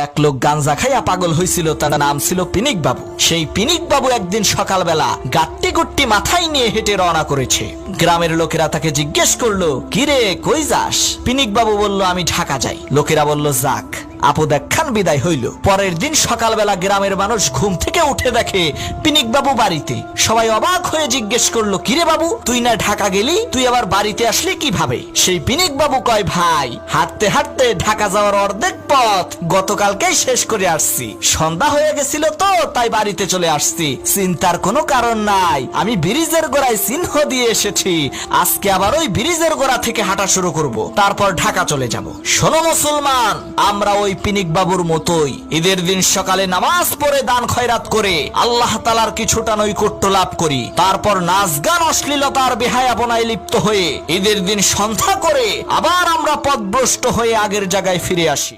এক লোক গাঞ্জা খাইয়া পাগল হয়েছিল, তার নাম ছিল পিনিক বাবু। সেই পিনিক বাবু একদিন সকালবেলা গাট্টি গুট্টি মাথায় নিয়ে হেঁটে রওনা করেছে। গ্রামের লোকেরা তাকে জিজ্ঞেস করলো, কিরে কই যাস? পিনিক বাবু বলল, আমি ঢাকা যাই। লোকেরা বলল, যাক আপদ একখান বিদায় হইল। পরের দিন সকালবেলা গ্রামের মানুষ ঘুম থেকে উঠে দেখে পিনিক বাবু বাড়িতে। সবাই অবাক হয়ে জিজ্ঞেস করলো, কিরে বাবু, তুই না ঢাকা গেলি, তুই আবার বাড়িতে আসলি কিভাবে? সেই পিনিক বাবু কয়, ভাই হাঁটতে হাঁটতে ঢাকা যাওয়ার অর্ধেক পথ গতকালকেই শেষ করে আসছি। সন্ধ্যা হয়ে গেছিল তো তাই বাড়িতে চলে আসছি। চিন্তার কোনো কারণ নাই, আমি ব্রিজের গোড়ায় চিহ্ন দিয়ে এসেছি। আজকে আবার ওই ব্রিজের গোড়া থেকে হাঁটা শুরু করব, তারপর ঢাকা চলে যাব। শোনো মুসলমান, আমরা ওই পিনিক বাবুর মতোই ঈদের দিন সকালে নামাজ পড়ে দান খয়রাত করে আল্লাহ তাআলার কিছুটা নৈকট্য লাভ করি, তারপর নাচ গান অশ্লীলতার বেহায়াপনায় লিপ্ত হয়ে ঈদের দিন সন্ধ্যা করে আবার আমরা পথভ্রষ্ট হয়ে আগের জায়গায় ফিরে আসি।